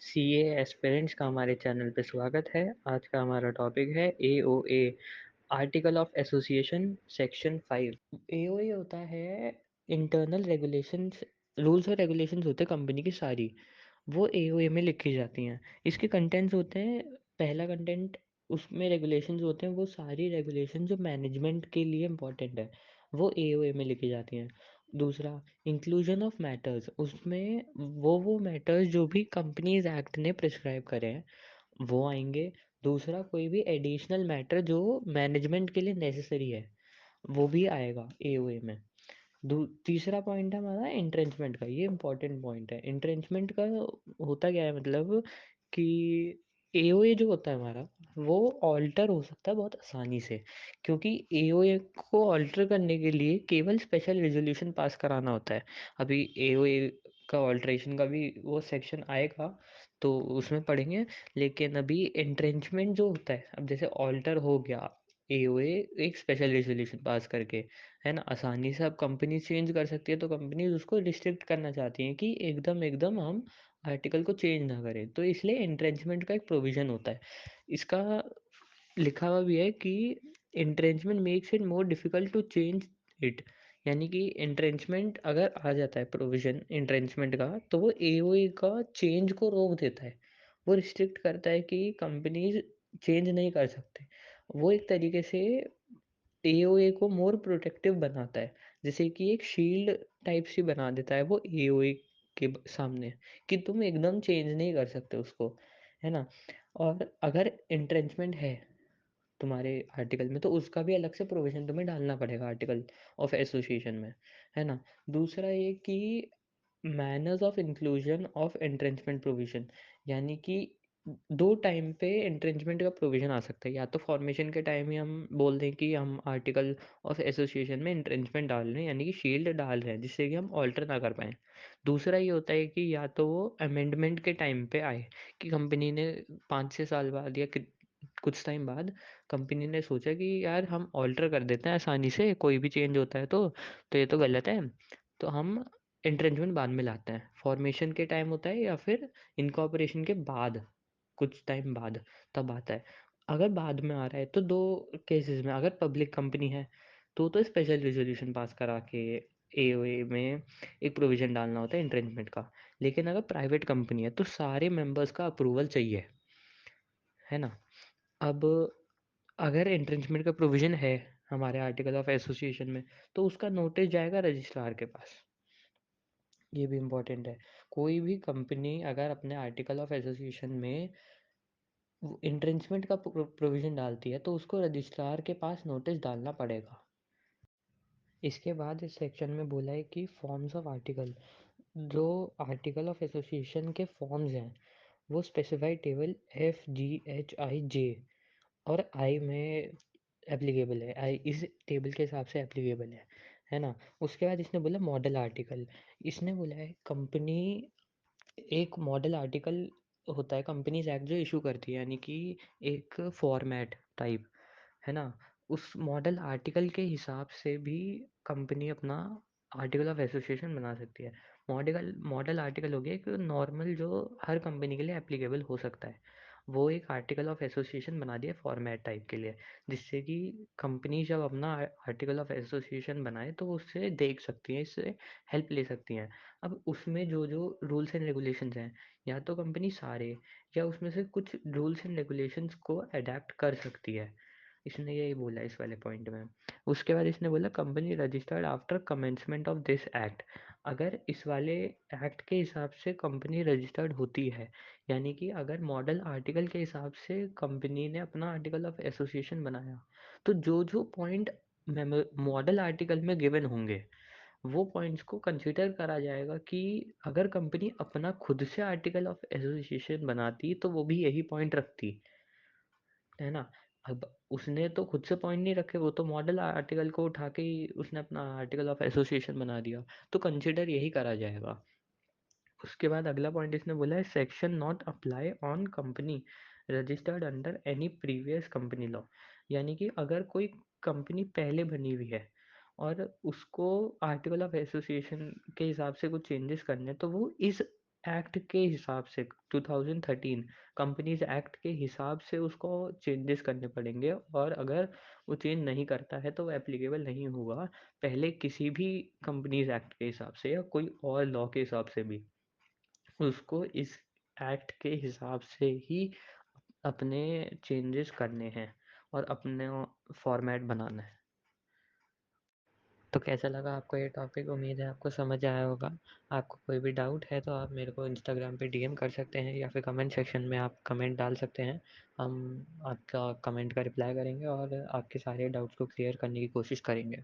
CA aspirants का हमारे channel पे स्वागत है। आज का हमारा टॉपिक है AOA, article of association section 5। AOA होता है इंटरनल रेगुलेशंस, रूल्स और रेगुलेशंस होते हैं कंपनी की सारी, वो एओए में लिखी जाती हैं। इसके कंटेंट्स होते हैं, पहला कंटेंट उसमें रेगुलेशंस होते हैं, वो सारी रेगुलेशन जो मैनेजमेंट के लिए इम्पोर्टेंट है वो एओए में लिखी जाती हैं। दूसरा, इंक्लूजन ऑफ मैटर्स, उसमें वो मैटर्स जो भी कंपनीज एक्ट ने प्रिस्क्राइब करे हैं वो आएंगे। दूसरा, कोई भी एडिशनल मैटर जो मैनेजमेंट के लिए नेसेसरी है वो भी आएगा एओए में। तीसरा पॉइंट है हमारा एंट्रेंचमेंट का। ये इंपॉर्टेंट पॉइंट है। एंट्रेंचमेंट का होता क्या है, मतलब कि एओए जो होता है हमारा वो ऑल्टर हो सकता है बहुत आसानी से, क्योंकि एओए को ऑल्टर करने के लिए केवल स्पेशल रेजोल्यूशन पास कराना होता है। अभी एओए का ऑल्ट्रेशन का भी वो सेक्शन आएगा तो उसमें पढ़ेंगे। लेकिन अभी एंट्रेंचमेंट जो होता है, अब जैसे ऑल्टर हो गया एओए एक स्पेशल रेजोल्यूशन पास करके, है ना, आसानी से अब कंपनी चेंज कर सकती है, तो कंपनीज उसको रिस्ट्रिक्ट करना चाहती हैं कि एकदम एकदम हम आर्टिकल को चेंज ना करें, तो इसलिए एंट्रेंचमेंट का एक प्रोविजन होता है। इसका लिखा हुआ भी है कि entrenchment makes it more difficult to change it. यानी कि एंट्रेंचमेंट अगर आ जाता है प्रोविजन एंट्रेंचमेंट का, तो वो एओए का चेंज को रोक देता है। वो रिस्ट्रिक्ट करता है कि कंपनीज चेंज नहीं कर सकते। वो एक तरीके से एओए को मोर प्रोटेक्टिव बनाता है, जैसे कि एक शील्ड टाइप सी बना देता है वो एओए के सामने, कि तुम एकदम चेंज नहीं कर सकते उसको, है ना। और अगर इंट्रेंचमेंट है तुम्हारे आर्टिकल में तो उसका भी अलग से प्रोविजन तुम्हें डालना पड़ेगा आर्टिकल ऑफ एसोसिएशन में, है ना। दूसरा ये कि manners of inclusion of entrenchment provision, यानी कि दो टाइम पे एंट्रेंचमेंट का प्रोविजन आ सकता है। या तो फॉर्मेशन के टाइम ही हम बोल दें कि हम आर्टिकल ऑफ एसोसिएशन में एंट्रेंचमेंट डाल रहे हैं, यानी कि शील्ड डाल रहे हैं जिससे कि हम ऑल्टर ना कर पाएँ। दूसरा ये होता है कि या तो वो अमेंडमेंट के टाइम पे आए, कि कंपनी ने 5-6 साल बाद या कुछ टाइम बाद कंपनी ने सोचा कि यार हम ऑल्टर कर देते हैं आसानी से, कोई भी चेंज होता है तो ये तो गलत है, तो हम एंट्रेंचमेंट बाद में लाते हैं। फॉर्मेशन के टाइम होता है या फिर इनकॉर्पोरेशन के बाद कुछ टाइम बाद तब आता है। अगर बाद में आ रहा है तो दो केसेस में, अगर पब्लिक कंपनी है तो स्पेशल रेजोल्यूशन पास करा के एओए में एक प्रोविजन डालना होता है एंट्रेंचमेंट का। लेकिन अगर प्राइवेट कंपनी है तो सारे मेंबर्स का अप्रूवल चाहिए, है ना। अब अगर एंट्रेंचमेंट का प्रोविजन है हमारे आर्टिकल ऑफ एसोसिएशन में तो उसका नोटिस जाएगा रजिस्ट्रार के पास। ये भी इम्पोर्टेंट है। कोई भी कंपनी अगर अपने आर्टिकल ऑफ एसोसिएशन में इंट्रेंचमेंट का प्रोविजन डालती है तो उसको रजिस्ट्रार के पास नोटिस डालना पड़ेगा। इसके बाद इस सेक्शन में बोला है कि फॉर्म्स ऑफ आर्टिकल, जो आर्टिकल ऑफ एसोसिएशन के फॉर्म्स हैं वो स्पेसिफाइड टेबल FGHIJ और आई में एप्लीकेबल है। आई इस टेबल के हिसाब से एप्लीकेबल है ना। उसके बाद इसने बोला मॉडल आर्टिकल। इसने बोला है कंपनी एक मॉडल आर्टिकल होता है कंपनीज एक्ट जो इशू करती है, यानी कि एक फॉर्मेट टाइप, है ना। उस मॉडल आर्टिकल के हिसाब से भी कंपनी अपना आर्टिकल ऑफ एसोसिएशन बना सकती है। मॉडल मॉडल आर्टिकल हो गया एक नॉर्मल जो हर कंपनी के लिए एप्लीकेबल हो सकता है, वो एक आर्टिकल ऑफ एसोसिएशन बना दिया फॉर्मेट टाइप के लिए, जिससे कि कंपनी जब अपना आर्टिकल ऑफ एसोसिएशन बनाए तो उससे देख सकती हैं, इससे हेल्प ले सकती हैं। अब उसमें जो जो रूल्स एंड रेगुलेशंस हैं, या तो कंपनी सारे या उसमें से कुछ रूल्स एंड रेगुलेशंस को अडेप्ट कर सकती है। इसने यही बोला इस वाले पॉइंट में। उसके बाद इसने बोला company registered after commencement of this act. अगर इस वाले एक्ट के हिसाब से कंपनी रजिस्टर्ड होती है, यानी कि अगर मॉडल आर्टिकल के हिसाब से कंपनी ने अपना आर्टिकल ऑफ एसोसिएशन बनाया, तो जो जो पॉइंट मॉडल आर्टिकल में गिवन होंगे वो पॉइंट्स को कंसिडर करा जाएगा कि अगर कंपनी अपना खुद से आर्टिकल ऑफ एसोसिएशन बनाती तो वो भी यही पॉइंट रखती, है ना। अब उसने तो खुद से पॉइंट नहीं रखे, वो तो मॉडल आर्टिकल को उठा के ही उसने अपना आर्टिकल ऑफ एसोसिएशन बना दिया, तो कंसिडर यही करा जाएगा। उसके बाद अगला पॉइंट इसने बोला है section not apply on company registered under any previous company law. यानी कि अगर कोई कंपनी पहले बनी हुई है और उसको आर्टिकल ऑफ एसोसिएशन के हिसाब से कुछ चेंजेस करने हैं तो वो इस एक्ट के हिसाब से 2013 कंपनीज़ एक्ट के हिसाब से उसको चेंजेस करने पड़ेंगे, और अगर वो चेंज नहीं करता है तो वो एप्लीकेबल नहीं होगा पहले किसी भी कंपनीज़ एक्ट के हिसाब से या कोई और लॉ के हिसाब से भी। उसको इस एक्ट के हिसाब से ही अपने चेंजेस करने हैं और अपने फॉर्मेट बनाना है। तो कैसा लगा आपको ये टॉपिक? उम्मीद है आपको समझ आया होगा। आपको कोई भी डाउट है तो आप मेरे को इंस्टाग्राम पे डीएम कर सकते हैं या फिर कमेंट सेक्शन में आप कमेंट डाल सकते हैं। हम आपका कमेंट का रिप्लाई करेंगे और आपके सारे डाउट्स को क्लियर करने की कोशिश करेंगे।